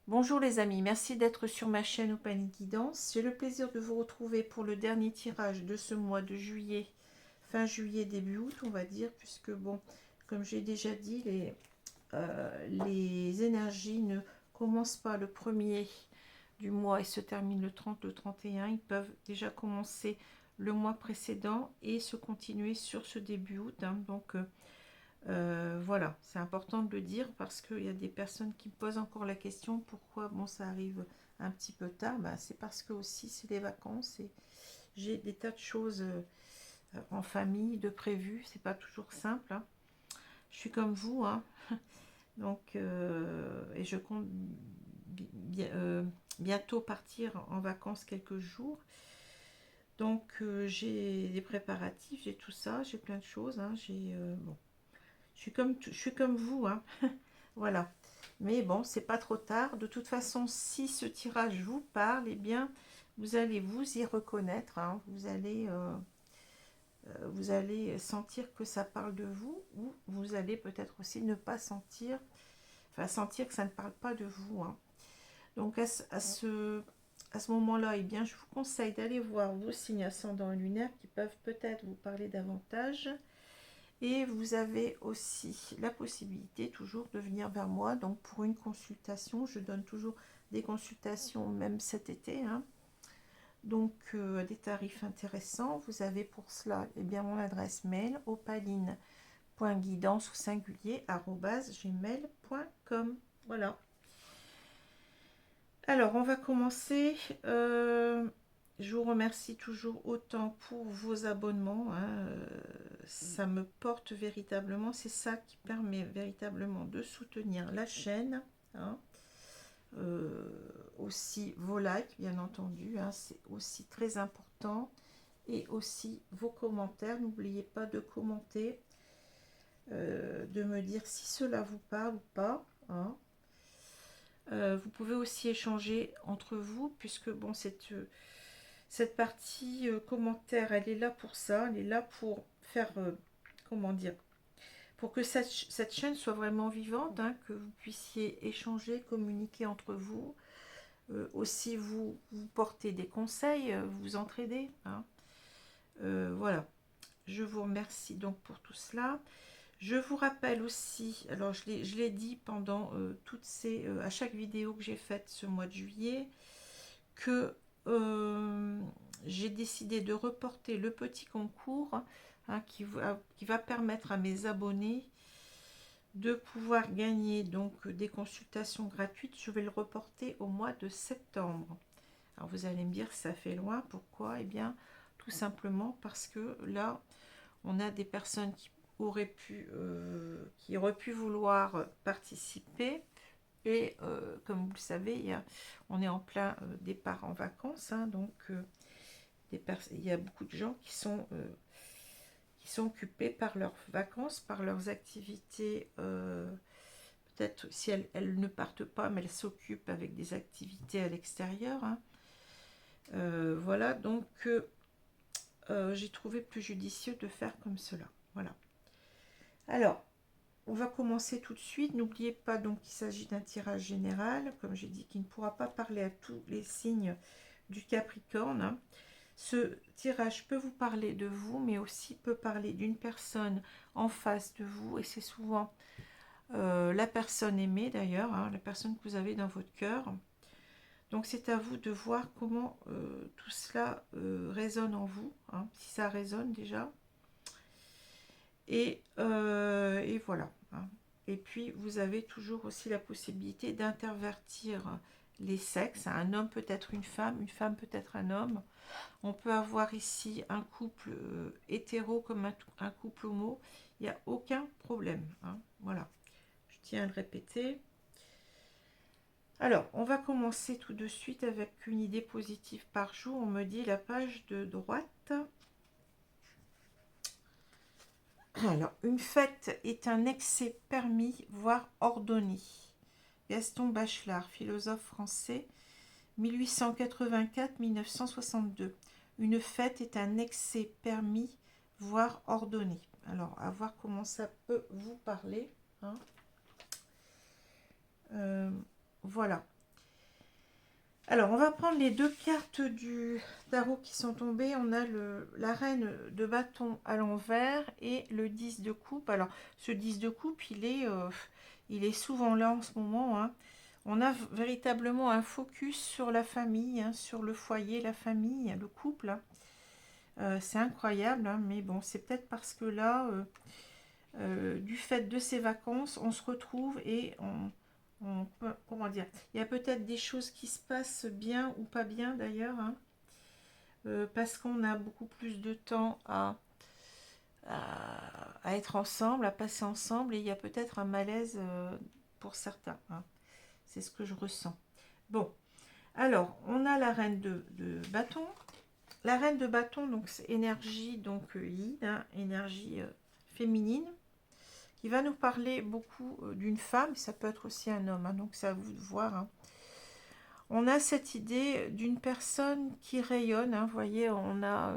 Bonjour les amis, merci d'être sur ma chaîne Opaline Guidance. J'ai le plaisir de vous retrouver pour le dernier tirage de ce mois de juillet, fin juillet, début août on va dire, puisque bon, comme j'ai déjà dit, les énergies ne commencent pas le premier du mois et se terminent le 30, le 31. Ils peuvent déjà commencer le mois précédent et se continuer sur ce début août, hein. Donc voilà, c'est important de le dire parce qu'il y a des personnes qui me posent encore la question pourquoi bon ça arrive un petit peu tard. Ben, c'est parce que aussi c'est les vacances et j'ai des tas de choses en famille de prévues, c'est pas toujours simple, hein. Je suis comme vous, hein. Donc et je compte bientôt partir en vacances quelques jours. Donc j'ai des préparatifs, j'ai tout ça, j'ai plein de choses, hein. Bon, je suis comme vous, hein. Voilà. Mais bon, c'est pas trop tard. De toute façon, si ce tirage vous parle, eh bien, vous allez vous y reconnaître, hein. Vous allez sentir que ça parle de vous, ou vous allez peut-être aussi ne pas sentir, enfin sentir que ça ne parle pas de vous, hein. Donc à ce moment-là, eh bien, je vous conseille d'aller voir vos signes ascendants et lunaires qui peuvent peut-être vous parler davantage. Et vous avez aussi la possibilité toujours de venir vers moi. Donc pour une consultation, je donne toujours des consultations même cet été, hein. Donc des tarifs intéressants. Vous avez pour cela eh bien, mon adresse mail opaline.guidance au singulier @gmail.com. Voilà. Alors on va commencer. Je vous remercie toujours autant pour vos abonnements, hein. Ça me porte véritablement, c'est ça qui permet véritablement de soutenir la chaîne, hein. Aussi vos likes, bien entendu, hein, c'est aussi très important. Et aussi vos commentaires, n'oubliez pas de commenter, de me dire si cela vous parle ou pas, hein. Vous pouvez aussi échanger entre vous, puisque bon, cette partie commentaire, elle est là pour ça, elle est là pour faire, comment dire, pour que cette chaîne soit vraiment vivante, hein, que vous puissiez échanger, communiquer entre vous, aussi vous porter des conseils, vous entraider, hein. Voilà, je vous remercie donc pour tout cela. Je vous rappelle aussi, alors je l'ai dit pendant à chaque vidéo que j'ai faite ce mois de juillet, que j'ai décidé de reporter le petit concours, hein, qui va permettre à mes abonnés de pouvoir gagner donc des consultations gratuites. Je vais le reporter au mois de septembre. Alors vous allez me dire ça fait loin, pourquoi? Eh bien tout simplement parce que là on a des personnes qui auraient pu vouloir participer. Et comme vous le savez, on est en plein départ en vacances, hein. Donc il y a beaucoup de gens qui sont occupés par leurs vacances, par leurs activités. Peut-être si elles ne partent pas, mais elles s'occupent avec des activités à l'extérieur, hein. Voilà, donc j'ai trouvé plus judicieux de faire comme cela. Voilà. Alors, on va commencer tout de suite. N'oubliez pas donc qu'il s'agit d'un tirage général, comme j'ai dit, qui ne pourra pas parler à tous les signes du Capricorne, hein. Ce tirage peut vous parler de vous, mais aussi peut parler d'une personne en face de vous, et c'est souvent la personne aimée d'ailleurs, hein, la personne que vous avez dans votre cœur. Donc c'est à vous de voir comment tout cela résonne en vous, hein, si ça résonne déjà. Et voilà, hein. Et puis vous avez toujours aussi la possibilité d'intervertir les sexes. Un homme peut être une femme peut être un homme. On peut avoir ici un couple hétéro comme un couple homo. Il n'y a aucun problème, hein. Voilà, je tiens à le répéter. Alors, on va commencer tout de suite avec une idée positive par jour. On me dit la page de droite. Alors, une fête est un excès permis, voire ordonné. Gaston Bachelard, philosophe français, 1884-1962. Une fête est un excès permis, voire ordonné. Alors, à voir comment ça peut vous parler, hein. Voilà. Alors, on va prendre les deux cartes du tarot qui sont tombées. On a la reine de bâton à l'envers et le 10 de coupe. Alors, ce 10 de coupe, il est souvent là en ce moment, hein. On a véritablement un focus sur la famille, hein, sur le foyer, la famille, le couple, hein. C'est incroyable, hein, mais bon, c'est peut-être parce que là, du fait de ces vacances, on se retrouve et comment dire, il y a peut-être des choses qui se passent bien ou pas bien d'ailleurs, hein, parce qu'on a beaucoup plus de temps à être ensemble, à passer ensemble, et il y a peut-être un malaise pour certains, hein. C'est ce que je ressens. Bon, alors, on a la reine de bâton. La reine de bâton, donc c'est énergie, donc yin, hein, énergie féminine, qui va nous parler beaucoup d'une femme, ça peut être aussi un homme, hein, donc c'est à vous de voir, hein. On a cette idée d'une personne qui rayonne, hein, vous voyez, on a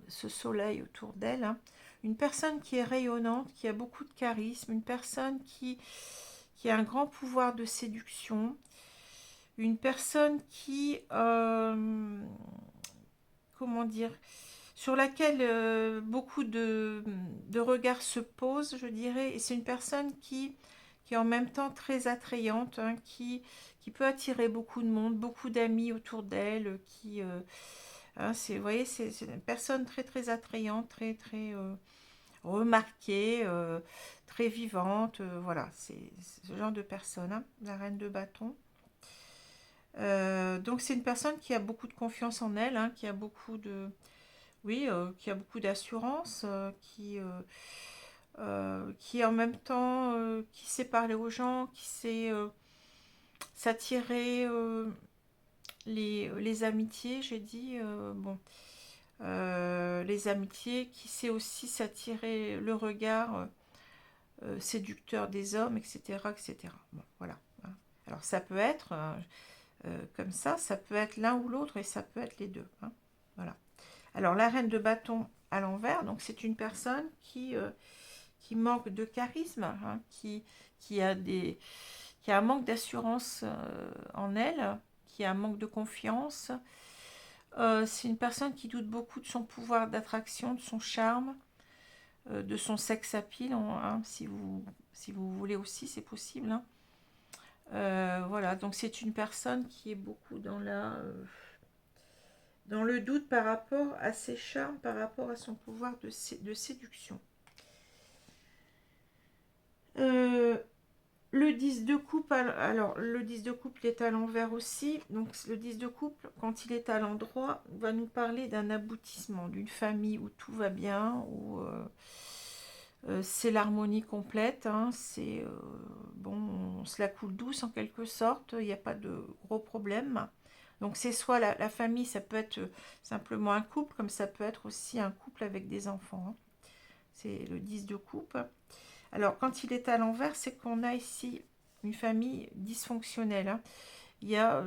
ce soleil autour d'elle, hein. Une personne qui est rayonnante, qui a beaucoup de charisme, une personne qui a un grand pouvoir de séduction, une personne qui, comment dire, sur laquelle beaucoup de regards se posent, je dirais, et c'est une personne qui est en même temps très attrayante, hein, qui peut attirer beaucoup de monde, beaucoup d'amis autour d'elle, hein, vous voyez, c'est une personne très très attrayante, très très remarquée, très vivante, voilà, c'est ce genre de personne, hein, la reine de bâton. Donc c'est une personne qui a beaucoup de confiance en elle, hein, qui a beaucoup de, oui, qui a beaucoup d'assurance, qui en même temps, qui sait parler aux gens, qui sait s'attirer les amitiés, j'ai dit, bon, les amitiés, qui sait aussi s'attirer le regard séducteur des hommes, etc., etc. Bon, voilà, hein. Alors ça peut être comme ça peut être l'un ou l'autre et ça peut être les deux, hein. Voilà. Alors la reine de bâton à l'envers, donc c'est une personne qui manque de charisme, hein, qui a un manque d'assurance en elle, qui a un manque de confiance. C'est une personne qui doute beaucoup de son pouvoir d'attraction, de son charme, de son sex appeal, hein, si vous voulez aussi, c'est possible, hein. Voilà, donc c'est une personne qui est beaucoup dans le doute par rapport à ses charmes, par rapport à son pouvoir de séduction. Le 10 de coupe, alors le 10 de coupe il est à l'envers aussi, donc le 10 de coupe, quand il est à l'endroit, va nous parler d'un aboutissement, d'une famille où tout va bien, où c'est l'harmonie complète, hein, c'est bon, on se la coule douce en quelque sorte, il n'y a pas de gros problèmes. Donc c'est soit la famille, ça peut être simplement un couple, comme ça peut être aussi un couple avec des enfants, hein. C'est le 10 de coupe. Alors, quand il est à l'envers, c'est qu'on a ici une famille dysfonctionnelle, hein. Il y a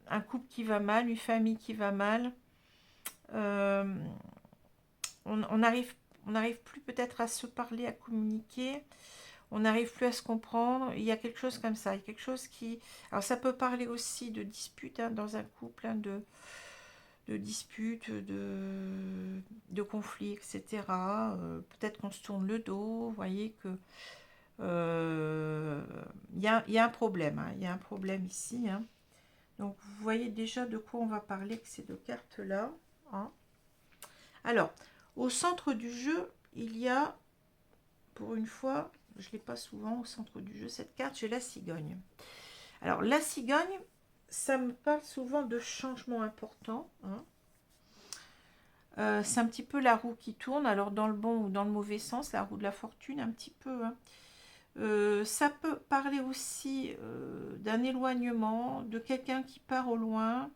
un couple qui va mal, une famille qui va mal. Euh, on n'arrive plus peut-être à se parler, à communiquer. On n'arrive plus à se comprendre. Il y a quelque chose comme ça. Il y a quelque chose qui... Alors, ça peut parler aussi de disputes, hein, dans un couple, hein, de disputes, de conflits, etc. Peut-être qu'on se tourne le dos. Vous voyez que il y a un problème, hein, il y a un problème ici, hein. Donc vous voyez déjà de quoi on va parler avec ces deux cartes là, hein. Alors au centre du jeu il y a, pour une fois, je ne l'ai pas souvent au centre du jeu cette carte, j'ai la cigogne. Alors la cigogne, ça me parle souvent de changements importants, hein. C'est un petit peu la roue qui tourne, alors dans le bon ou dans le mauvais sens, la roue de la fortune, un petit peu, hein. Ça peut parler aussi d'un éloignement, de quelqu'un qui part au loin.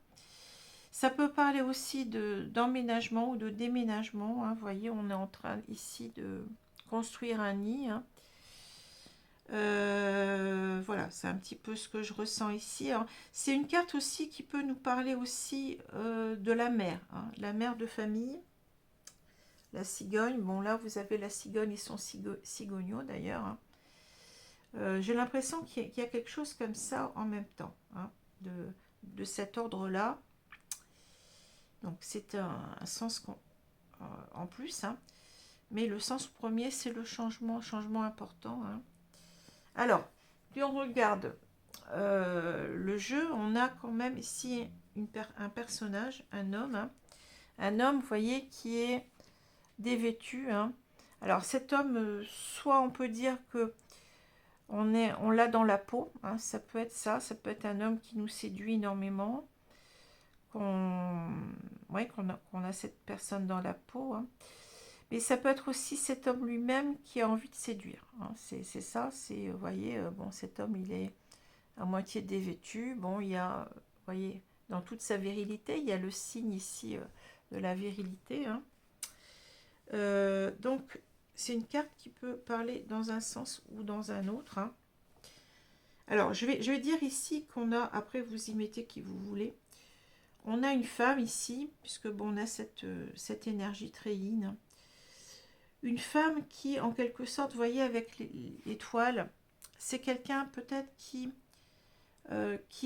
Ça peut parler aussi d'emménagement ou de déménagement, hein. Vous voyez, on est en train ici de construire un nid, hein. Voilà, c'est un petit peu ce que je ressens ici. C'est une carte aussi qui peut nous parler aussi de la mère, hein, la mère de famille, la cigogne. Bon, là, vous avez la cigogne et son cigogneau d'ailleurs, hein. J'ai l'impression qu'il y a quelque chose comme ça en même temps, hein, de cet ordre-là. Donc, c'est un sens en plus, hein. Mais le sens premier, c'est le changement important, hein. Alors, si on regarde le jeu, on a quand même ici un personnage, un homme, hein. Un homme, vous voyez, qui est dévêtu, hein. Alors cet homme, soit on peut dire que on l'a dans la peau, hein, ça peut être ça, ça peut être un homme qui nous séduit énormément, ouais, qu'on a cette personne dans la peau, hein. Mais ça peut être aussi cet homme lui-même qui a envie de séduire, hein. C'est ça, vous voyez, bon, cet homme, il est à moitié dévêtu. Bon, il y a, vous voyez, dans toute sa virilité, il y a le signe ici de la virilité, hein. Donc, c'est une carte qui peut parler dans un sens ou dans un autre, hein. Alors, je vais dire ici qu'on a, après vous y mettez qui vous voulez, on a une femme ici, puisque bon, on a cette énergie très yin, hein. Une femme qui, en quelque sorte, vous voyez, avec l'étoile, c'est quelqu'un peut-être qui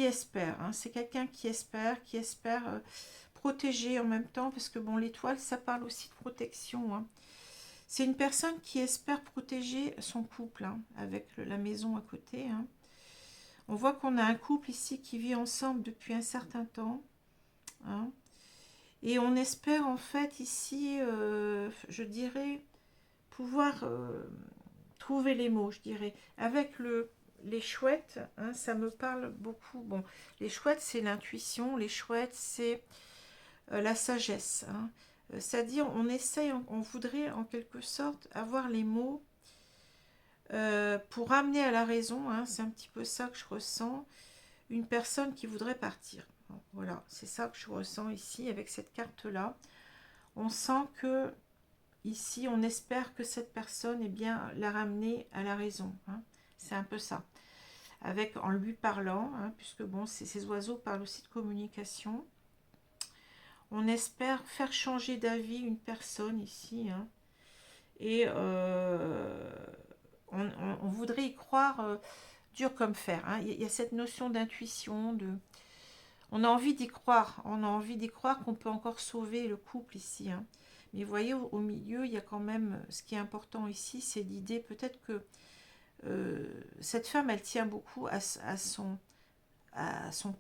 espère, hein. C'est quelqu'un qui espère protéger en même temps, parce que bon, l'étoile, ça parle aussi de protection, hein. C'est une personne qui espère protéger son couple, hein, avec la maison à côté, hein. On voit qu'on a un couple ici qui vit ensemble depuis un certain temps, hein, et on espère en fait ici, je dirais, pouvoir trouver les mots, je dirais. Avec les chouettes, hein, ça me parle beaucoup. Bon, les chouettes, c'est l'intuition, les chouettes, c'est la sagesse, hein. C'est-à-dire, on essaye, on voudrait en quelque sorte avoir les mots pour amener à la raison, hein. C'est un petit peu ça que je ressens. Une personne qui voudrait partir. Bon, voilà, c'est ça que je ressens ici avec cette carte-là. On sent que ici, on espère que cette personne, eh bien, la ramener à la raison, hein. C'est un peu ça. Avec, en lui parlant, hein, puisque bon, ces oiseaux parlent aussi de communication. On espère faire changer d'avis une personne ici, hein. Et on voudrait y croire dur comme fer, hein. Il y a cette notion d'intuition, on a envie d'y croire, qu'on peut encore sauver le couple ici, hein. Mais vous voyez, au milieu, il y a quand même, ce qui est important ici, c'est l'idée peut-être que cette femme, elle tient beaucoup à son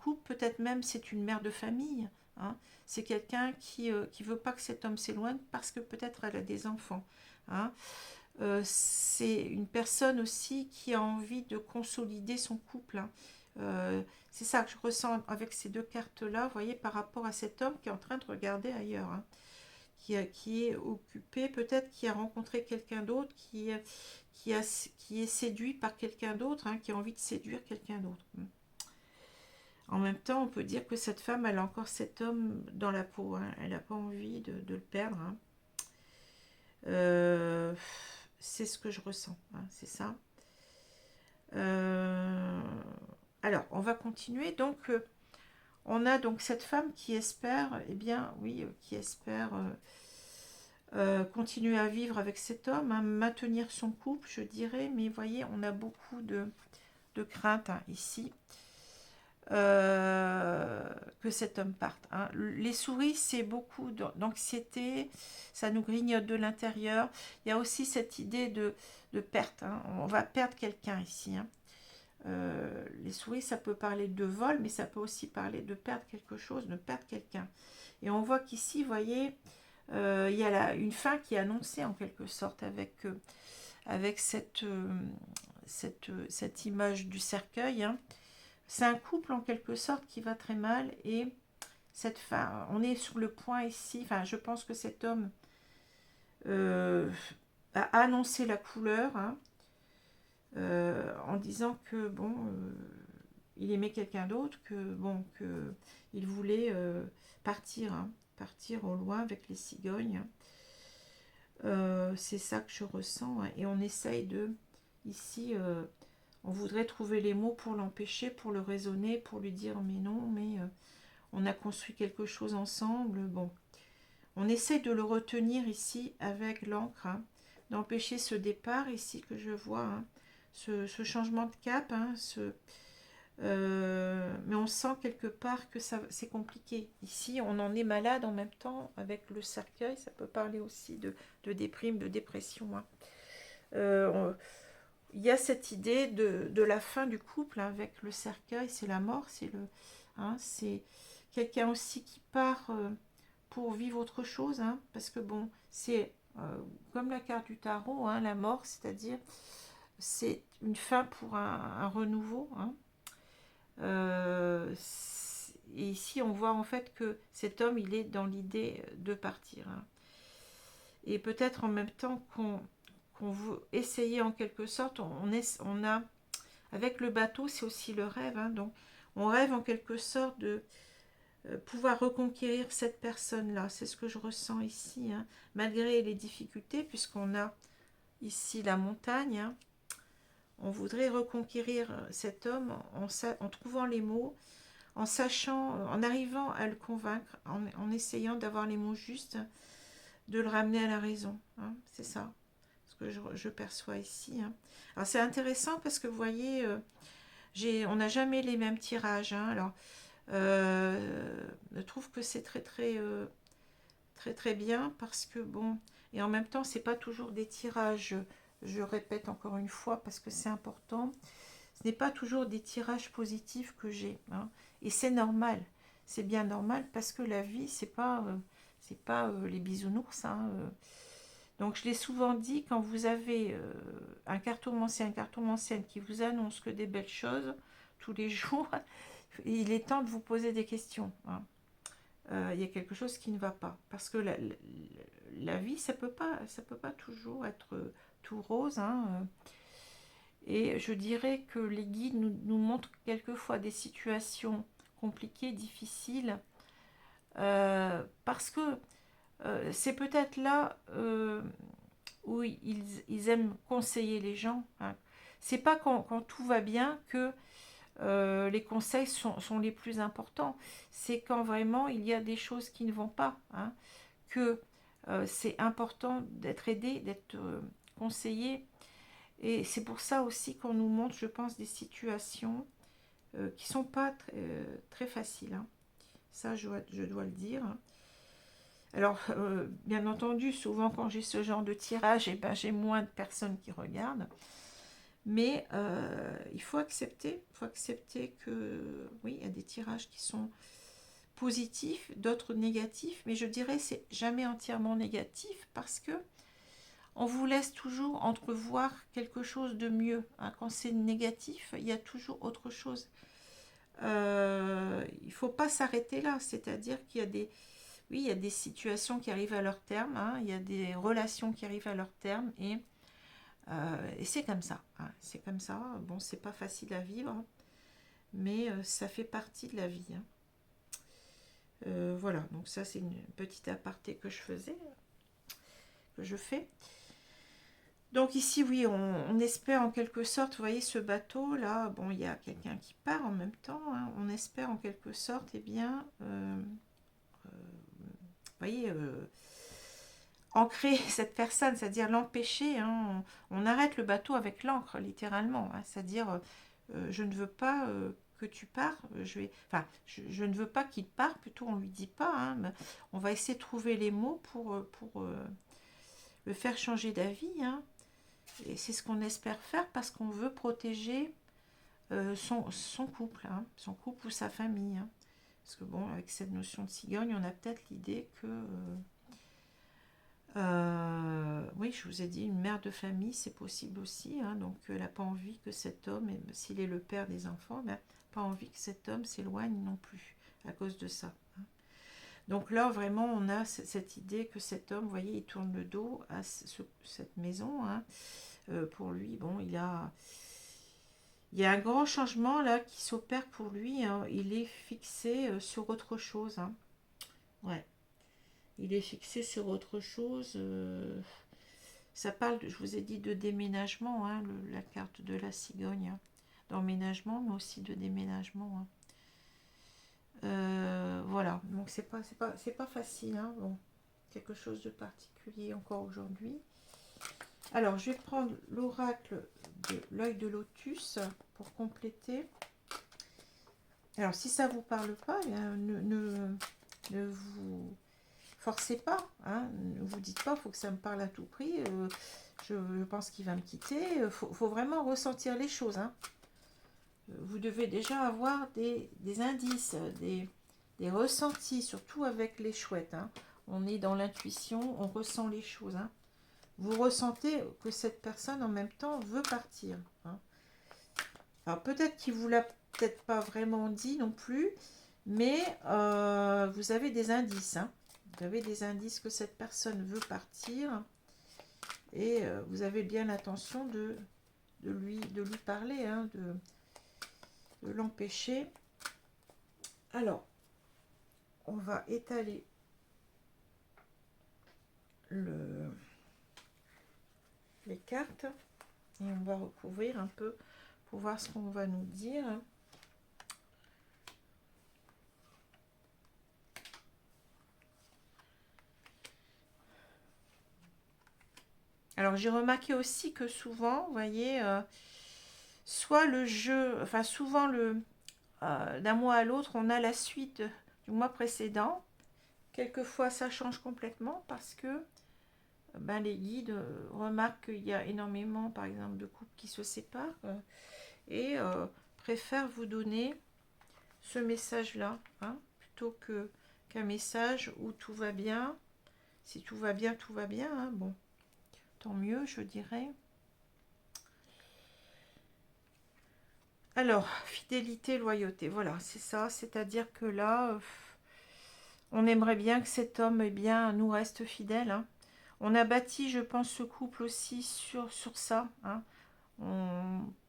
couple, peut-être même c'est une mère de famille, hein. C'est quelqu'un qui veut pas que cet homme s'éloigne parce que peut-être elle a des enfants, hein. C'est une personne aussi qui a envie de consolider son couple, hein. C'est ça que je ressens avec ces deux cartes-là, vous voyez, par rapport à cet homme qui est en train de regarder ailleurs, hein, qui est occupé, peut-être qui a rencontré quelqu'un d'autre, qui est séduit par quelqu'un d'autre, hein, qui a envie de séduire quelqu'un d'autre. En même temps, on peut dire que cette femme, elle a encore cet homme dans la peau, hein. Elle n'a pas envie de le perdre, hein. C'est ce que je ressens, hein, c'est ça. Alors, on va continuer. Donc, on a donc cette femme qui espère, eh bien, oui, qui espère continuer à vivre avec cet homme, hein, maintenir son couple, je dirais. Mais vous voyez, on a beaucoup de crainte, hein, ici. Que cet homme parte, hein. Les souris, c'est beaucoup d'anxiété, ça nous grignote de l'intérieur. Il y a aussi cette idée de perte, hein. On va perdre quelqu'un ici, hein. Les souris, ça peut parler de vol, mais ça peut aussi parler de perdre quelque chose, de perdre quelqu'un. Et on voit qu'ici, vous voyez, il y a une fin qui est annoncée en quelque sorte avec cette image du cercueil, hein. c'est un couple en quelque sorte qui va très mal, et cette femme, on est sur le point ici, enfin je pense que cet homme a annoncé la couleur, hein, en disant que bon, il aimait quelqu'un d'autre, que bon, que il voulait partir, hein, partir au loin avec les cigognes. C'est ça que je ressens, hein, et on essaye de, ici, on voudrait trouver les mots pour l'empêcher, pour le raisonner, pour lui dire mais non, mais on a construit quelque chose ensemble, bon. On essaie de le retenir ici avec l'encre, hein, d'empêcher ce départ ici que je vois, hein, ce changement de cap, hein, mais on sent quelque part que c'est compliqué. Ici, on en est malade en même temps avec le cercueil, ça peut parler aussi de déprime, de dépression, hein. Il y a cette idée de la fin du couple, hein, avec le cercueil, c'est la mort, c'est quelqu'un aussi qui part pour vivre autre chose, hein, parce que bon, c'est comme la carte du tarot, hein, la mort, c'est-à-dire c'est une fin pour un renouveau, hein. Et ici, on voit en fait que cet homme, il est dans l'idée de partir, hein. Et peut-être en même temps qu'on veut essayer en quelque sorte, on a, avec le bateau, c'est aussi le rêve, hein, donc on rêve en quelque sorte de pouvoir reconquérir cette personne-là. C'est ce que je ressens ici, hein, malgré les difficultés, puisqu'on a ici la montagne, hein. On voudrait reconquérir cet homme en trouvant les mots, en sachant, en arrivant à le convaincre, en essayant d'avoir les mots justes, de le ramener à la raison, hein. C'est ça ce que je perçois ici, hein. Alors c'est intéressant parce que vous voyez, on n'a jamais les mêmes tirages, hein. Alors je trouve que c'est très bien, parce que bon, et en même temps c'est pas toujours des tirages, je répète encore une fois parce que c'est important, ce n'est pas toujours des tirages positifs que j'ai, hein. Et c'est normal, c'est bien normal, parce que la vie c'est pas les bisounours, hein. Donc je l'ai souvent dit, quand vous avez un cartomancien, une cartomancienne qui vous annonce que des belles choses tous les jours, il est temps de vous poser des questions, hein. Il y a quelque chose qui ne va pas, parce que la vie, ça peut pas toujours être tout rose, hein. Et je dirais que les guides nous montrent quelquefois des situations compliquées, difficiles, parce que c'est peut-être là où ils aiment conseiller les gens, hein. C'est pas quand tout va bien que les conseils sont les plus importants. C'est quand vraiment il y a des choses qui ne vont pas, hein, que c'est important d'être aidé, d'être conseillé. Et c'est pour ça aussi qu'on nous montre, je pense, des situations qui ne sont pas très faciles, hein. Ça, je dois le dire. Alors, bien entendu, souvent quand j'ai ce genre de tirage, eh ben, j'ai moins de personnes qui regardent. Mais il faut accepter que oui, il y a des tirages qui sont positifs, d'autres négatifs, mais je dirais c'est jamais entièrement négatif, parce que on vous laisse toujours entrevoir quelque chose de mieux, hein. Quand c'est négatif, il y a toujours autre chose. Il ne faut pas s'arrêter là, c'est-à-dire qu'il y a oui, il y a des situations qui arrivent à leur terme, hein, il y a des relations qui arrivent à leur terme, et c'est comme ça, hein, c'est comme ça. Bon, c'est pas facile à vivre, mais ça fait partie de la vie, hein. Voilà, donc ça c'est une petite aparté que je fais. Donc ici, oui, on espère en quelque sorte, vous voyez ce bateau là, bon, il y a quelqu'un qui part en même temps, hein, on espère en quelque sorte, eh bien, vous voyez, ancrer cette personne, c'est-à-dire l'empêcher, hein, on arrête le bateau avec l'ancre, littéralement, hein, c'est-à-dire je ne veux pas que tu pars, je ne veux pas qu'il parte, plutôt on lui dit pas, hein, mais on va essayer de trouver les mots pour le faire changer d'avis, hein, et c'est ce qu'on espère faire, parce qu'on veut protéger son couple, hein, son couple ou sa famille, hein. Parce que bon, avec cette notion de cigogne, on a peut-être l'idée que oui, oui, je vous ai dit, une mère de famille, c'est possible aussi. Hein, donc, elle n'a pas envie que cet homme, s'il est le père des enfants, ben, pas envie que cet homme s'éloigne non plus à cause de ça. Hein. Donc là, vraiment, on a cette idée que cet homme, vous voyez, il tourne le dos à cette maison. Hein. Pour lui, bon, il y a un grand changement là qui s'opère pour lui. Hein. Il est fixé sur autre chose. Hein. Ouais, il est fixé sur autre chose. Ça parle, je vous ai dit, de déménagement, hein, la carte de la cigogne. Hein. D'emménagement, mais aussi de déménagement. Hein. Voilà, donc c'est pas facile. Hein. Bon, quelque chose de particulier encore aujourd'hui. Alors, je vais prendre l'oracle de l'œil de lotus pour compléter. Alors, si ça ne vous parle pas, ne vous forcez pas. Hein, ne vous dites pas, il faut que ça me parle à tout prix. Je pense qu'il va me quitter. Il faut vraiment ressentir les choses. Hein. Vous devez déjà avoir des indices, des ressentis, surtout avec les chouettes. Hein. On est dans l'intuition, on ressent les choses. Hein. Vous ressentez que cette personne en même temps veut partir. Hein. Alors peut-être qu'il ne vous l'a peut-être pas vraiment dit non plus, mais vous avez des indices. Hein. Vous avez des indices que cette personne veut partir et vous avez bien l'intention de lui parler, hein, de l'empêcher. Alors, on va étaler les cartes et on va recouvrir un peu pour voir ce qu'on va nous dire. Alors j'ai remarqué aussi que souvent, vous voyez, soit le jeu, enfin souvent d'un mois à l'autre, on a la suite du mois précédent. Quelquefois ça change complètement parce que ben, les guides remarquent qu'il y a énormément, par exemple, de couples qui se séparent et préfèrent vous donner ce message-là, hein, plutôt qu'un message où tout va bien. Si tout va bien, tout va bien. Hein, bon, tant mieux, je dirais. Alors, fidélité, loyauté, voilà, c'est ça. C'est-à-dire que là, on aimerait bien que cet homme eh bien, nous reste fidèle. Hein. On a bâti, je pense, ce couple aussi sur ça. Hein.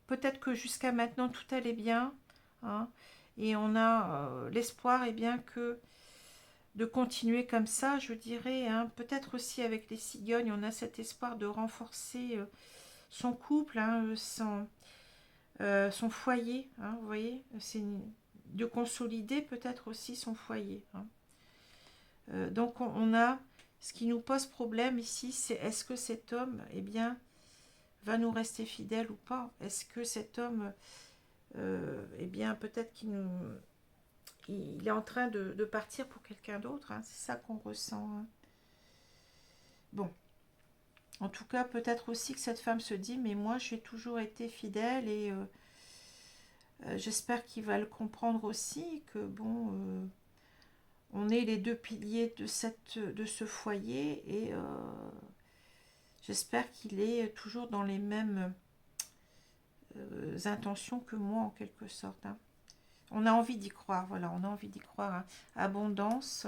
Peut-être que jusqu'à maintenant, tout allait bien. Hein, et on a l'espoir eh bien, que de continuer comme ça, je dirais. Hein, peut-être aussi avec les cigognes, on a cet espoir de renforcer son couple, hein, son foyer. Hein, vous voyez, c'est de consolider peut-être aussi son foyer. Hein. Donc on a ce qui nous pose problème ici, c'est est-ce que cet homme, eh bien, va nous rester fidèle ou pas? Est-ce que cet homme, eh bien, peut-être il est en train de partir pour quelqu'un d'autre, hein, c'est ça qu'on ressent. Hein. Bon, en tout cas, peut-être aussi que cette femme se dit, mais moi, j'ai toujours été fidèle et j'espère qu'il va le comprendre aussi, que bon, on est les deux piliers de ce foyer et j'espère qu'il est toujours dans les mêmes intentions que moi, en quelque sorte. Hein. On a envie d'y croire, voilà, on a envie d'y croire. Hein. Abondance,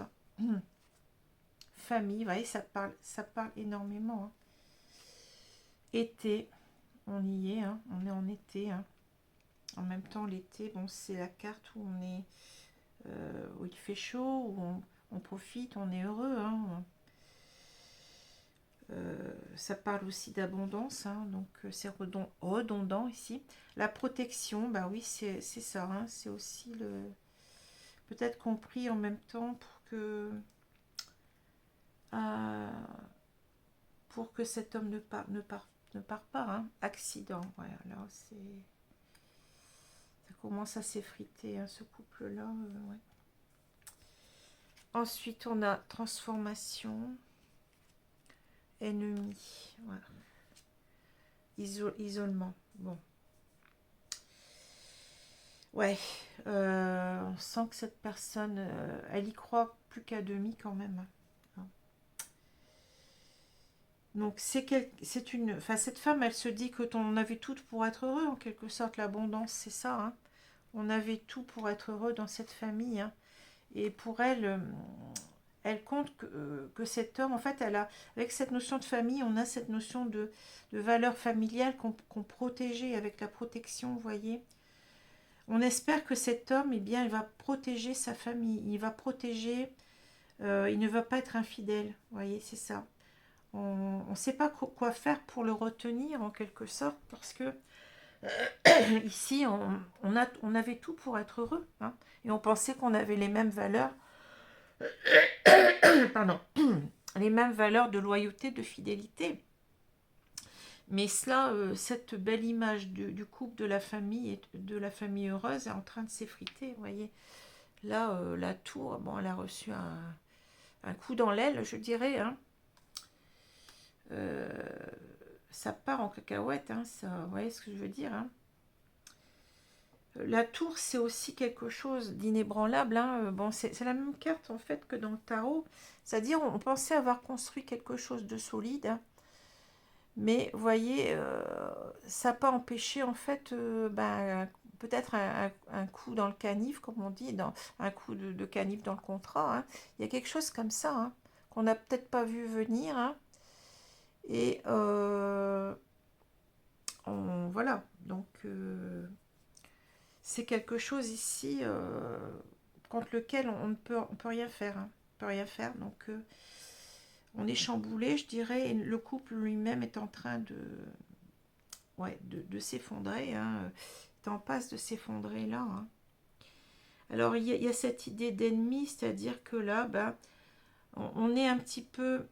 famille, vous voyez, ça parle énormément. Hein. Été, on y est, hein, on est en été. Hein. En même temps, l'été, bon, c'est la carte où on est, où il fait chaud, où on profite, on est heureux. Hein. Ça parle aussi d'abondance, hein, donc c'est redondant ici. La protection, bah oui, c'est ça, hein, c'est aussi peut-être compris en même temps pour que cet homme ne part pas. Hein. Accident, voilà, là ça commence à s'effriter, hein, ce couple-là. Ouais. Ensuite, on a transformation. Ennemi, voilà. Isolement, bon. Ouais, on sent que cette personne, elle y croit plus qu'à demi quand même. Hein. Donc c'est une, enfin cette femme, elle se dit que on avait tout pour être heureux en quelque sorte. L'abondance, c'est ça. Hein. On avait tout pour être heureux dans cette famille. Hein. Et pour elle, elle compte que cet homme, en fait, elle a, avec cette notion de famille, on a cette notion de valeur familiale qu'on protégeait avec la protection, vous voyez. On espère que cet homme, eh bien, il va protéger sa famille, il va protéger, il ne va pas être infidèle, vous voyez, c'est ça. On ne sait pas quoi faire pour le retenir en quelque sorte, parce que ici, on avait tout pour être heureux, hein, et on pensait qu'on avait les mêmes valeurs, pardon, les mêmes valeurs de loyauté, de fidélité. Mais cela, cette belle image du couple, de la famille et de la famille heureuse est en train de s'effriter, vous voyez. Là, la tour, bon, elle a reçu un coup dans l'aile, je dirais. Hein. Euh, ça part en cacahuète, hein, ça, vous voyez ce que je veux dire. Hein. La tour, c'est aussi quelque chose d'inébranlable. Hein. Bon, c'est la même carte en fait que dans le tarot. C'est-à-dire, on pensait avoir construit quelque chose de solide. Hein. Mais vous voyez, ça n'a pas empêché en fait peut-être un coup dans le canif, comme on dit, un coup de canif dans le contrat. Hein. Il y a quelque chose comme ça hein, qu'on n'a peut-être pas vu venir. Hein. Et voilà, donc c'est quelque chose ici contre lequel on peut rien faire. Hein. On peut rien faire, donc on est chamboulé, je dirais, et le couple lui-même est en train de s'effondrer, hein, est en passe de s'effondrer là. Hein. Alors il y a cette idée d'ennemi, c'est-à-dire que là, ben, on est un petit peu...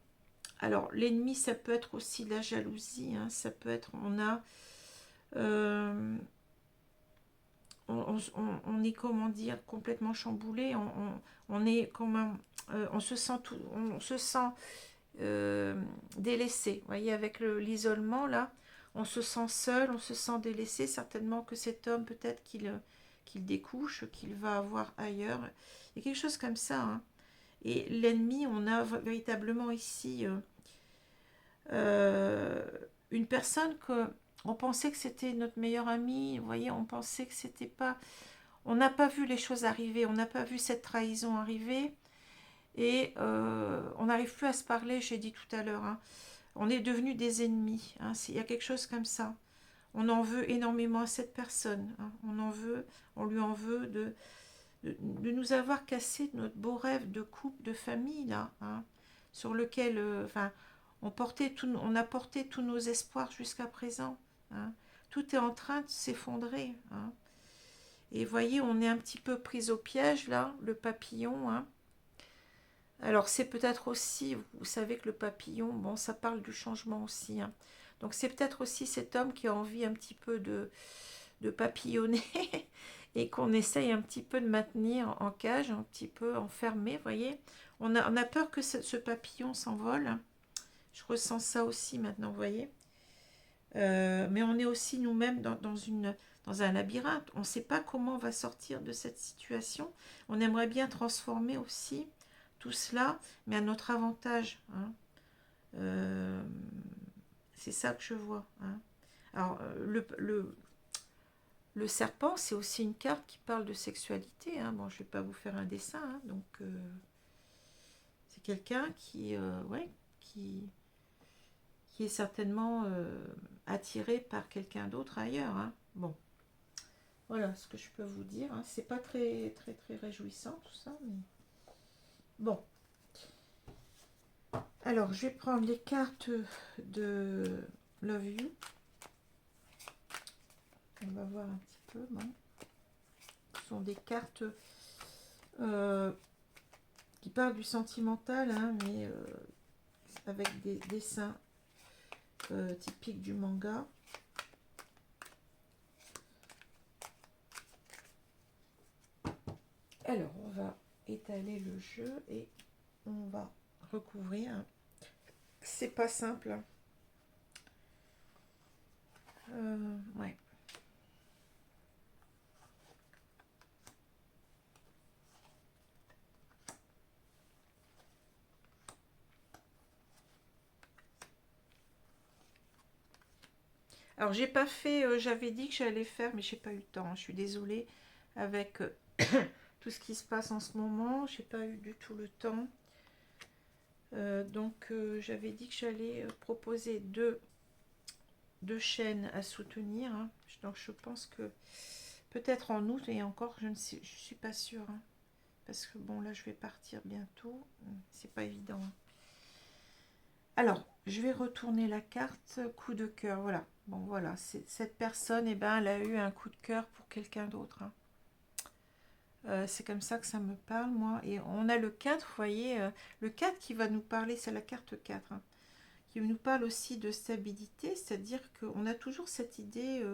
Alors l'ennemi, ça peut être aussi la jalousie, hein, ça peut être... Euh, on est, comment dire, complètement chamboulé, on est comme on se sent, on se sent délaissé. Vous voyez, avec l'isolement, là, on se sent seul, on se sent délaissé. Certainement que cet homme, peut-être qu'il découche, qu'il va avoir ailleurs. Il y a quelque chose comme ça. Hein. Et l'ennemi, on a véritablement ici euh, une personne que on pensait que c'était notre meilleur ami. Vous voyez, on pensait que c'était pas... On n'a pas vu les choses arriver, on n'a pas vu cette trahison arriver. Et on n'arrive plus à se parler, j'ai dit tout à l'heure. Hein. On est devenus des ennemis. Hein. Il y a quelque chose comme ça. On en veut énormément à cette personne. Hein. On lui en veut de nous avoir cassé notre beau rêve de couple, de famille, là, hein, sur lequel on a porté tous nos espoirs jusqu'à présent. Hein. Tout est en train de s'effondrer. Hein. Et voyez, on est un petit peu pris au piège, là, le papillon. Hein. Alors c'est peut-être aussi, vous savez que le papillon, bon, ça parle du changement aussi. Hein. Donc c'est peut-être aussi cet homme qui a envie un petit peu de papillonner et qu'on essaye un petit peu de maintenir en cage, un petit peu enfermé, vous voyez. On a peur que ce papillon s'envole. Je ressens ça aussi maintenant, vous voyez. Mais on est aussi nous-mêmes dans un labyrinthe. On ne sait pas comment on va sortir de cette situation. On aimerait bien transformer aussi tout cela, mais à notre avantage. Hein. Euh, c'est ça que je vois. Hein. Alors, le serpent, c'est aussi une carte qui parle de sexualité. Hein. Bon, je ne vais pas vous faire un dessin. Hein. Donc, c'est quelqu'un qui est certainement attiré par quelqu'un d'autre ailleurs. Hein. Bon, voilà ce que je peux vous dire. Hein. C'est pas très, très, très réjouissant tout ça. Mais... Bon. Alors, je vais prendre les cartes de Love You. On va voir un petit peu. Bon. Ce sont des cartes qui parlent du sentimental, hein, mais avec des dessins typiques du manga. Alors, on va étaler le jeu et on va recouvrir. C'est pas simple. Ouais. Alors, j'ai pas fait, j'avais dit que j'allais faire, mais j'ai pas eu le temps, hein. Je suis désolée avec tout ce qui se passe en ce moment. J'ai pas eu du tout le temps. Donc, j'avais dit que j'allais proposer deux chaînes à soutenir, hein. Donc, je pense que peut-être en août, et encore, je suis pas sûre, hein. Parce que bon, là, je vais partir bientôt. C'est pas évident, hein. Alors, je vais retourner la carte coup de cœur. Voilà. Bon, voilà. Cette personne, eh ben, elle a eu un coup de cœur pour quelqu'un d'autre, hein. C'est comme ça que ça me parle, moi. Et on a le 4, vous voyez. Le 4 qui va nous parler, c'est la carte 4, hein, qui nous parle aussi de stabilité. C'est-à-dire qu'on a toujours cette idée,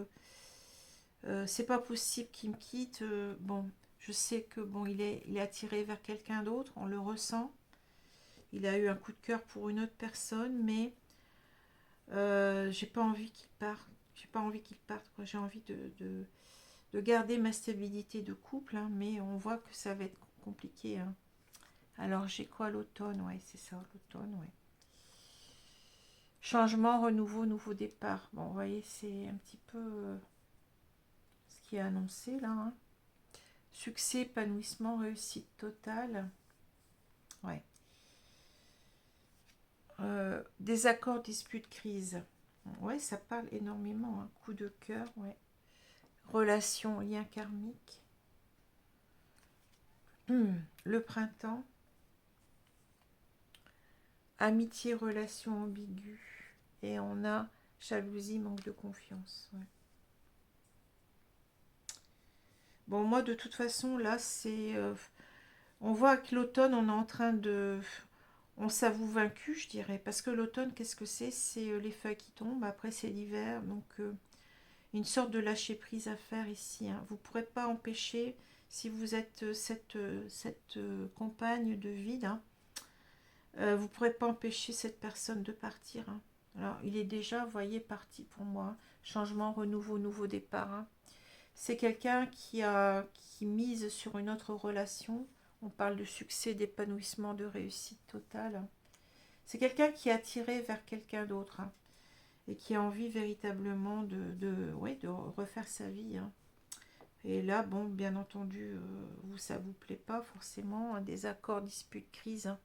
c'est pas possible qu'il me quitte. Bon, je sais que bon, il est attiré vers quelqu'un d'autre, on le ressent. Il a eu un coup de cœur pour une autre personne, mais j'ai pas envie qu'il parte. J'ai pas envie qu'il parte, quoi. J'ai envie de garder ma stabilité de couple, hein, mais on voit que ça va être compliqué, hein. Alors j'ai quoi l'automne? Ouais, c'est ça, l'automne, ouais. Changement, renouveau, nouveau départ. Bon, vous voyez, c'est un petit peu ce qui est annoncé là, hein. Succès, épanouissement, réussite totale. Ouais. Désaccord, dispute, crise. Ouais, ça parle énormément, hein. Coup de cœur, ouais. Relation, lien karmique. Le printemps. Amitié, relation ambiguë. Et on a jalousie, manque de confiance. Ouais. Bon, moi, de toute façon, là, c'est... on voit que l'automne, on est en train de... On s'avoue vaincu, je dirais. Parce que l'automne, qu'est-ce que c'est? C'est les feuilles qui tombent. Après, c'est l'hiver. Donc, une sorte de lâcher-prise à faire ici, hein. Vous ne pourrez pas empêcher, si vous êtes cette compagne de vie, hein, vous ne pourrez pas empêcher cette personne de partir, hein. Alors, il est déjà, vous voyez, parti pour moi. Changement, renouveau, nouveau départ, hein. C'est quelqu'un qui mise sur une autre relation. On parle de succès, d'épanouissement, de réussite totale. C'est quelqu'un qui est attiré vers quelqu'un d'autre, hein, et qui a envie véritablement ouais, de refaire sa vie, hein. Et là, bon, bien entendu, ça vous plaît pas forcément, hein, des accords, disputes, crises, hein.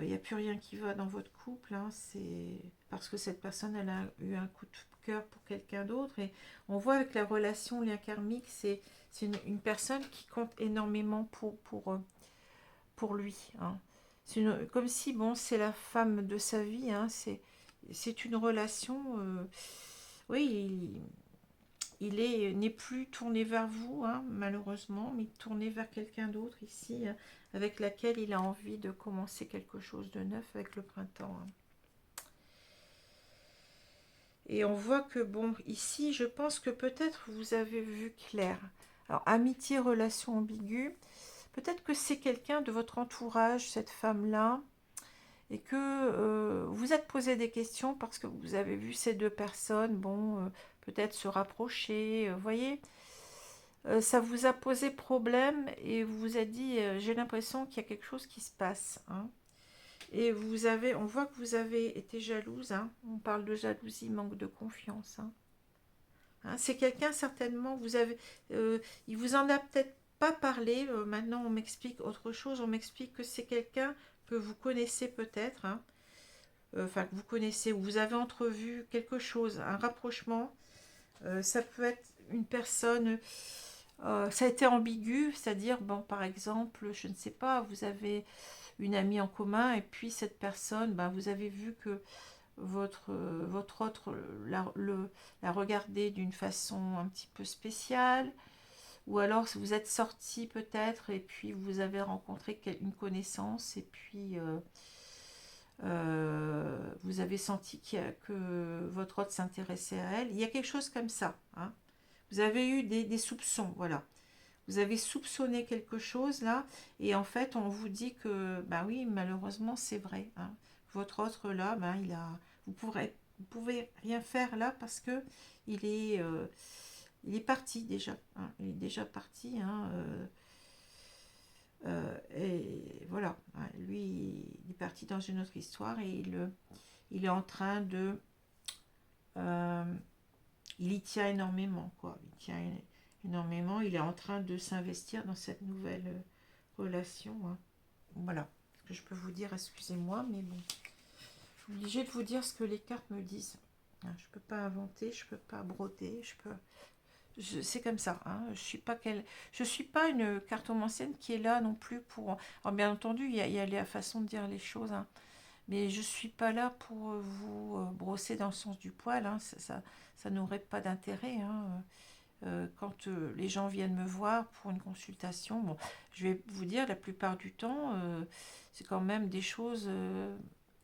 Il n'y a plus rien qui va dans votre couple, hein. C'est parce que cette personne, elle a eu un coup de cœur pour quelqu'un d'autre. Et on voit avec la relation, lien karmique, c'est une personne qui compte énormément pour lui, hein. Comme si, bon, c'est la femme de sa vie, hein. C'est une relation, oui, n'est plus tourné vers vous, hein, malheureusement, mais tourné vers quelqu'un d'autre ici, avec laquelle il a envie de commencer quelque chose de neuf avec le printemps, hein. Et on voit que, bon, ici, je pense que peut-être vous avez vu clair. Alors, amitié, relation ambiguë, peut-être que c'est quelqu'un de votre entourage, cette femme-là, et que vous êtes posé des questions parce que vous avez vu ces deux personnes, bon, peut-être se rapprocher, vous voyez. Ça vous a posé problème et vous vous êtes dit, j'ai l'impression qu'il y a quelque chose qui se passe, hein. Et on voit que vous avez été jalouse, hein. On parle de jalousie, manque de confiance, hein. Hein, c'est quelqu'un certainement, il vous en a peut-être pas parlé. Maintenant, on m'explique autre chose. On m'explique que c'est quelqu'un que vous connaissez peut-être, hein. Enfin, que vous connaissez, ou vous avez entrevu quelque chose, un rapprochement. Ça peut être une personne. Ça a été ambigu, c'est-à-dire, bon, par exemple, je ne sais pas, vous avez une amie en commun et puis cette personne, ben, vous avez vu que votre autre la regardait d'une façon un petit peu spéciale, ou alors vous êtes sorti peut-être et puis vous avez rencontré une connaissance et puis vous avez senti que votre autre s'intéressait à elle. Il y a quelque chose comme ça, hein. Vous avez eu des soupçons, voilà. Vous avez soupçonné quelque chose là, et en fait, on vous dit que, bah oui, malheureusement, c'est vrai, hein. Votre autre là, ben, vous pouvez rien faire là parce que il est parti déjà, hein. Il est déjà parti, hein, et voilà, hein. Lui, il est parti dans une autre histoire et il est en train de euh, il y tient énormément, quoi. Il tient énormément. Il est en train de s'investir dans cette nouvelle relation. Hein. Voilà ce que je peux vous dire. Excusez-moi, mais bon. Je suis obligée de vous dire ce que les cartes me disent. Hein, je ne peux pas inventer, je ne peux pas broder, c'est comme ça. Hein. Je suis pas une cartomancienne qui est là non plus pour. Alors, bien entendu, il y a la façon de dire les choses. Hein. Mais je suis pas là pour vous brosser dans le sens du poil. Hein. Ça n'aurait pas d'intérêt. Hein. Quand les gens viennent me voir pour une consultation, bon, je vais vous dire, la plupart du temps, c'est quand même des choses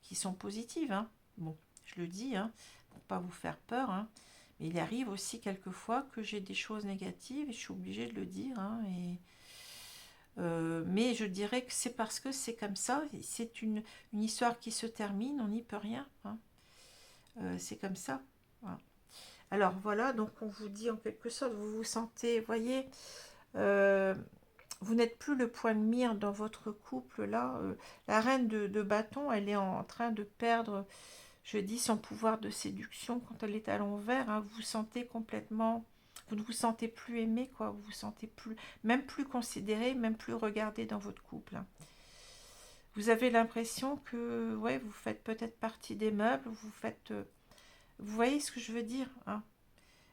qui sont positives. Hein. Bon, je le dis, hein, pour pas vous faire peur. Hein. Mais il arrive aussi quelquefois que j'ai des choses négatives et je suis obligée de le dire. Hein, mais je dirais que c'est parce que c'est comme ça. C'est une histoire qui se termine, on n'y peut rien. Hein. C'est comme ça. Voilà. Alors voilà, donc on vous dit en quelque sorte, vous vous sentez, voyez, vous n'êtes plus le point de mire dans votre couple là. La reine de bâton, elle est en train de perdre, je dis, son pouvoir de séduction quand elle est à l'envers. Hein, vous vous sentez complètement, vous ne vous sentez plus aimé, quoi. Vous vous sentez plus, même plus considéré, même plus regardé dans votre couple. Hein. Vous avez l'impression que, ouais, vous faites peut-être partie des meubles, vous faites, vous voyez ce que je veux dire, hein.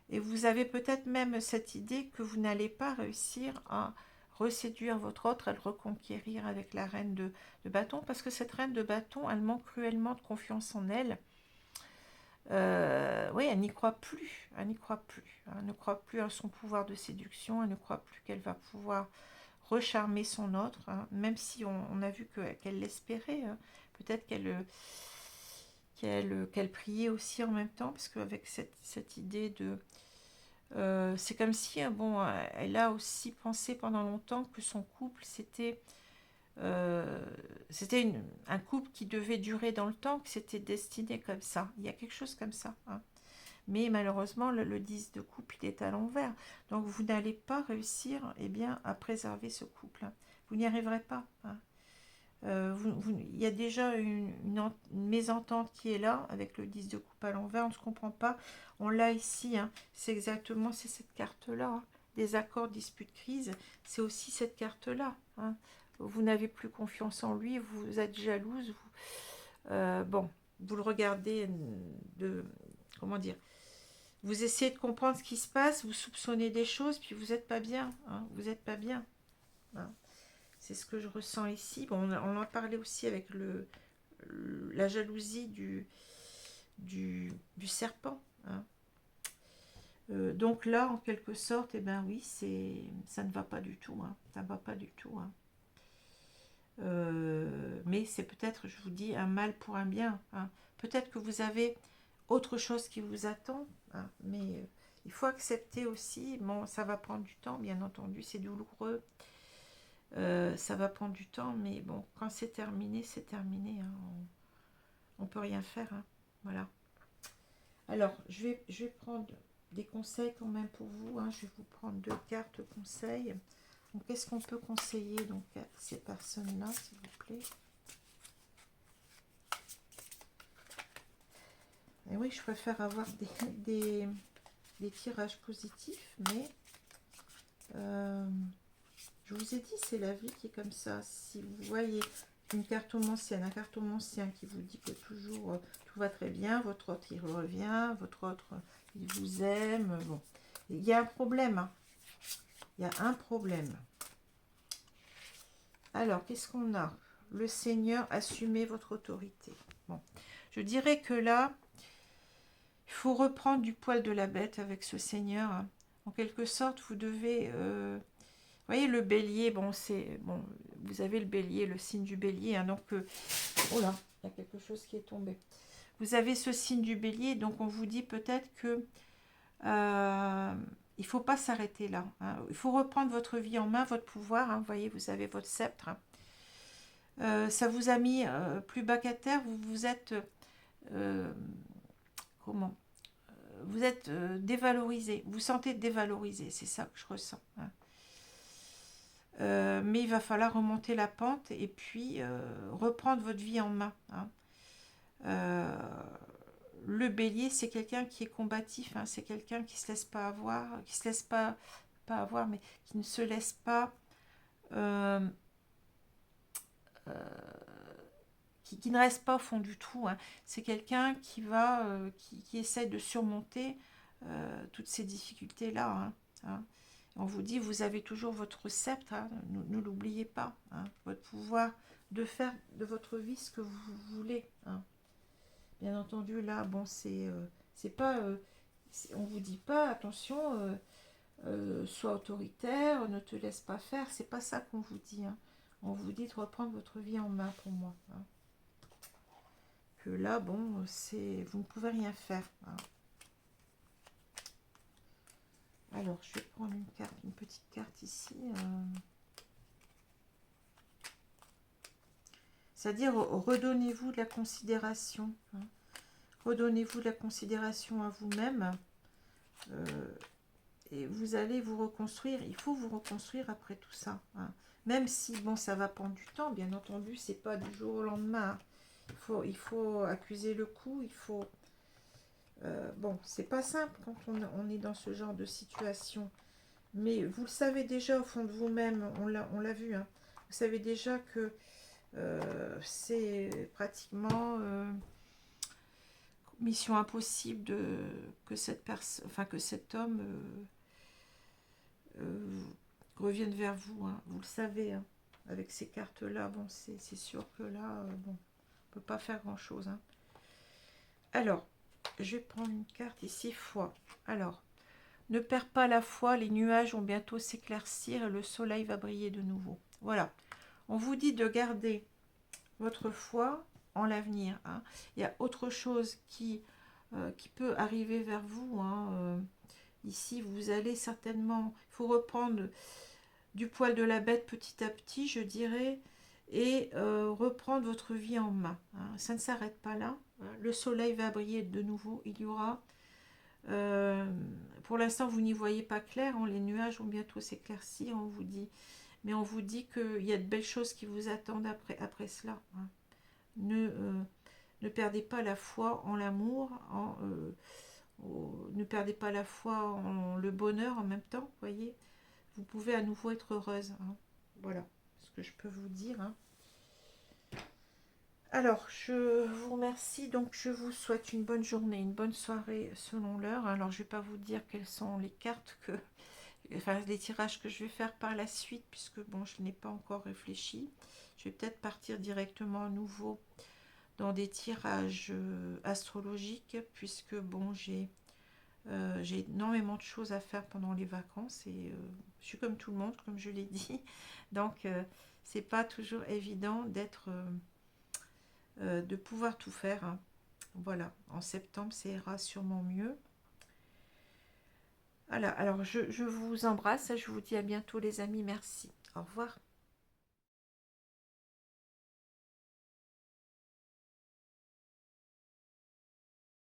Et vous avez peut-être même cette idée que vous n'allez pas réussir à reséduire votre autre, à le reconquérir avec la reine de bâton, parce que cette reine de bâton, elle manque cruellement de confiance en elle. Oui, elle n'y croit plus, elle n'y croit plus. Elle ne croit plus à son pouvoir de séduction, elle ne croit plus qu'elle va pouvoir recharmer son autre, hein, même si on a vu qu'elle l'espérait. Hein. Peut-être qu'elle priait aussi en même temps, parce qu'avec cette idée de c'est comme si, bon, elle a aussi pensé pendant longtemps que son couple, c'était un couple qui devait durer dans le temps, que c'était destiné comme ça. Il y a quelque chose comme ça. Hein. Mais malheureusement, le 10 de couple, il est à l'envers. Donc, vous n'allez pas réussir eh bien, à préserver ce couple. Hein. Vous n'y arriverez pas. Hein. Il y a déjà une mésentente qui est là avec le 10 de coupe à l'envers, on ne se comprend pas. On l'a ici, hein, c'est cette carte-là. Hein. Des accords, disputes, crise, c'est aussi cette carte-là. Hein. Vous n'avez plus confiance en lui, vous êtes jalouse. Bon, vous le regardez comment dire, vous essayez de comprendre ce qui se passe, vous soupçonnez des choses, puis vous n'êtes pas bien. Hein, vous n'êtes pas bien. Hein. C'est ce que je ressens ici. Bon, on en a parlé aussi avec la jalousie du serpent. Hein. Donc là, en quelque sorte, eh ben oui, ça ne va pas du tout. Hein. Ça ne va pas du tout. Hein. Mais c'est peut-être, je vous dis, un mal pour un bien. Hein. Peut-être que vous avez autre chose qui vous attend. Hein. Mais il faut accepter aussi. Bon, ça va prendre du temps, bien entendu. C'est douloureux. Ça va prendre du temps, mais bon, quand c'est terminé, c'est terminé. Hein. On ne peut rien faire. Hein. Voilà. Alors, je vais prendre des conseils quand même pour vous. Hein. Je vais vous prendre 2 cartes conseils. Donc, qu'est-ce qu'on peut conseiller donc, à ces personnes-là, s'il vous plaît? Et oui, je préfère avoir des tirages positifs, mais... je vous ai dit, c'est la vie qui est comme ça. Si vous voyez une cartomancienne, un cartomancien qui vous dit que toujours tout va très bien, votre autre il revient, votre autre il vous aime, bon. Il y a un problème. Hein. Il y a un problème. Alors, qu'est-ce qu'on a? Le Seigneur, assumez votre autorité. Bon, je dirais que là, il faut reprendre du poil de la bête avec ce Seigneur. Hein. En quelque sorte, vous devez... vous voyez le bélier, bon, vous avez le bélier, le signe du bélier, hein, donc, oh là, il y a quelque chose qui est tombé. Vous avez ce signe du bélier, donc on vous dit peut-être que il ne faut pas s'arrêter là. Hein. Il faut reprendre votre vie en main, votre pouvoir. Hein, vous voyez, vous avez votre sceptre. Hein. Ça vous a mis plus bas qu'à terre. Vous êtes comment? Vous êtes dévalorisé. Vous sentez dévalorisé. C'est ça que je ressens. Hein. Mais il va falloir remonter la pente et puis reprendre votre vie en main. Hein. le bélier, c'est quelqu'un qui est combatif, hein, c'est quelqu'un qui se laisse pas avoir, qui se laisse pas avoir, mais qui ne se laisse pas, euh, qui ne reste pas au fond du trou, hein. C'est quelqu'un qui va, qui essaie de surmonter toutes ces difficultés-là, hein, hein. On vous dit, vous avez toujours votre sceptre, hein, ne l'oubliez pas, hein, votre pouvoir de faire de votre vie ce que vous voulez, hein. Bien entendu, là, bon, c'est pas, on vous dit pas, attention, sois autoritaire, ne te laisse pas faire, c'est pas ça qu'on vous dit, hein. On vous dit de reprendre votre vie en main pour moi, hein. Que là, bon, vous ne pouvez rien faire, hein. Alors, je vais prendre une carte, une petite carte ici. C'est-à-dire, redonnez-vous de la considération, hein. Redonnez-vous de la considération à vous-même. Et vous allez vous reconstruire. Il faut vous reconstruire après tout ça, hein. Même si, bon, ça va prendre du temps, bien entendu, c'est pas du jour au lendemain, hein. Il faut accuser le coup, il faut... bon, c'est pas simple quand on est dans ce genre de situation. Mais vous le savez déjà au fond de vous-même, on l'a vu, hein. Vous savez déjà que c'est pratiquement mission impossible que cette personne, enfin que cet homme revienne vers vous, hein. Vous le savez, hein. Avec ces cartes-là, bon, c'est sûr que là, bon, on peut pas faire grand-chose, hein. Alors, je vais prendre une carte ici, foi. Alors, ne perds pas la foi, les nuages vont bientôt s'éclaircir et le soleil va briller de nouveau. Voilà. On vous dit de garder votre foi en l'avenir, hein. Il y a autre chose qui peut arriver vers vous, hein. Ici, vous allez certainement, il faut reprendre du poil de la bête petit à petit, je dirais, et reprendre votre vie en main, hein. Ça ne s'arrête pas là, hein. Le soleil va briller de nouveau, il y aura... pour l'instant, vous n'y voyez pas clair, hein. Les nuages vont bientôt s'éclaircir, on vous dit. Mais on vous dit qu'il y a de belles choses qui vous attendent après cela, hein. Ne perdez pas la foi en l'amour, ne perdez pas la foi en le bonheur en même temps, voyez. Vous pouvez à nouveau être heureuse, hein. Voilà ce que je peux vous dire, hein. Alors, je vous remercie. Donc, je vous souhaite une bonne journée, une bonne soirée selon l'heure. Alors, je ne vais pas vous dire quelles sont les cartes enfin, les tirages que je vais faire par la suite, puisque, bon, je n'ai pas encore réfléchi. Je vais peut-être partir directement à nouveau dans des tirages astrologiques, puisque, bon, j'ai énormément de choses à faire pendant les vacances et je suis comme tout le monde, comme je l'ai dit. Donc, c'est pas toujours évident de pouvoir tout faire, hein. Voilà, en septembre, ça ira sûrement mieux. Voilà, alors je vous embrasse, je vous dis à bientôt les amis, merci. Au revoir.